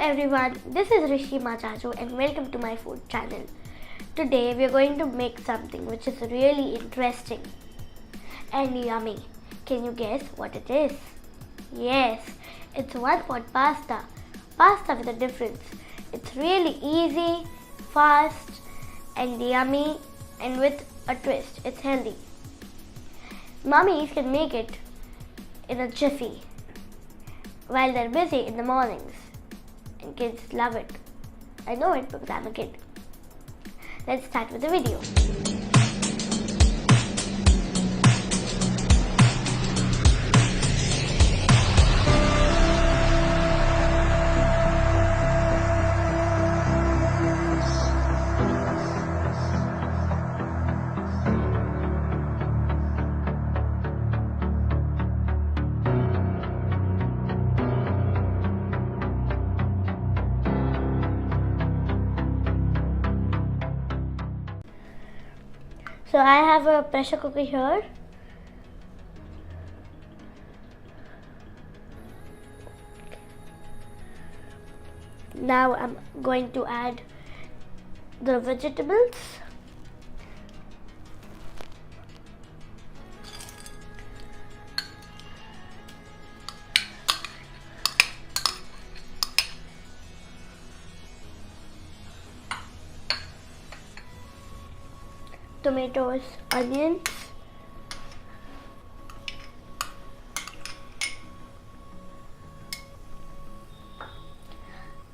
everyone, this is Rishi Machacho and welcome to my food channel. Today we are going to make something which is really interesting and yummy. Can you guess what it is? Yes, it's one pot pasta. Pasta with a difference. It's really easy, fast and yummy and with a twist. It's healthy. Mummies can make it in a jiffy while they're busy in the mornings. And kids love it. I know it because I'm a kid. Let's start with the video. So I have a pressure cooker here. Now I'm going to add the vegetables. Tomatoes, onions,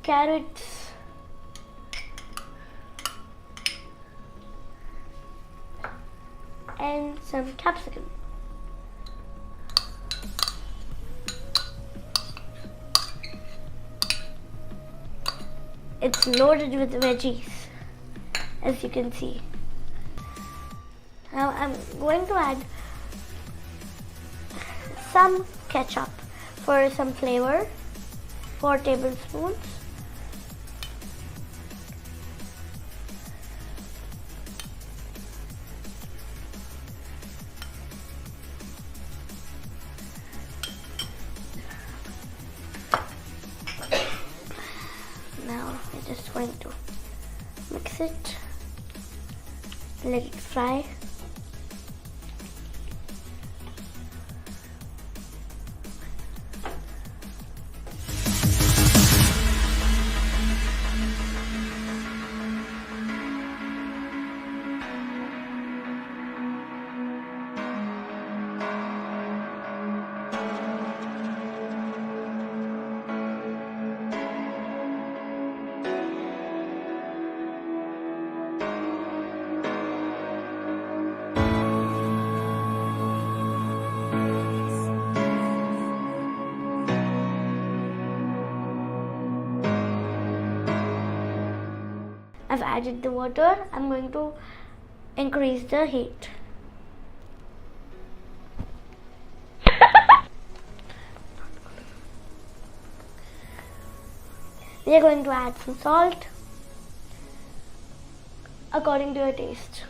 carrots, and some capsicum. It's loaded with veggies, as you can see. Now I'm going to add some ketchup for some flavor, 4 tablespoons. Now I'm just going to mix it, let it fry. I've added the water. I'm going to increase the heat. We are going to add some salt according to your taste.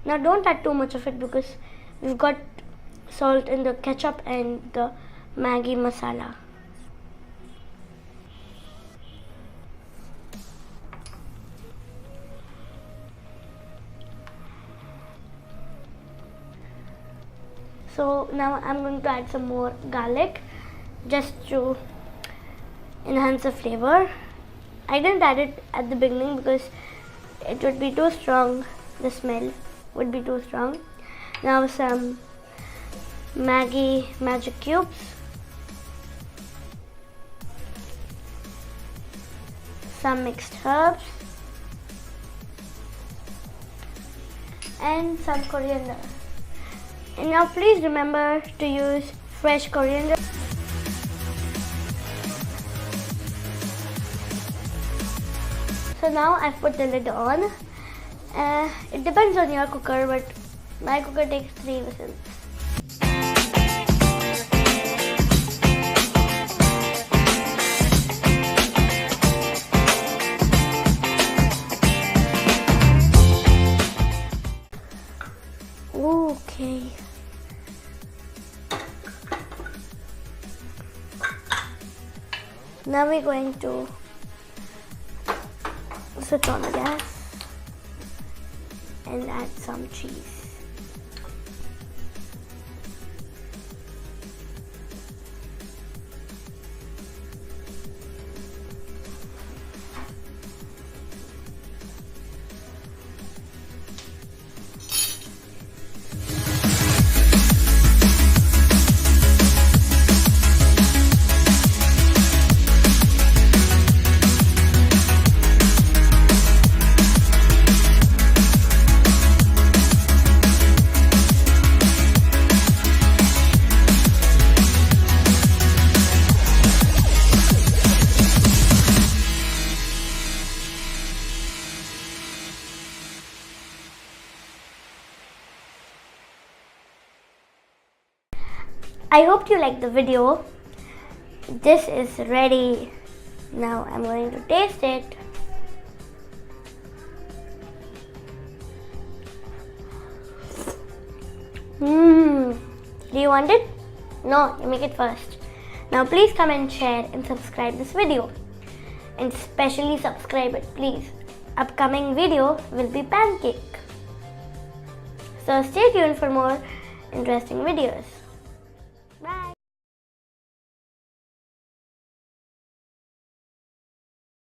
Now don't add too much of it because we've got salt in the ketchup and the Maggi masala. So now I'm going to add some more garlic just to enhance the flavor. I didn't add it at the beginning because it would be too strong. The smell would be too strong. Now some Maggi magic cubes, some mixed herbs, and some coriander. And now please remember to use fresh coriander. So now I've put the lid on. It depends on your cooker, but my cooker takes 3 whistles. Okay. Now we're going to switch on the gas and add some cheese. I hope you liked the video. This is ready. Now I'm going to taste it. Do you want it? No, you make it first. Now please comment, share and subscribe this video. And especially subscribe it, please. Upcoming video will be pancake. So stay tuned for more interesting videos.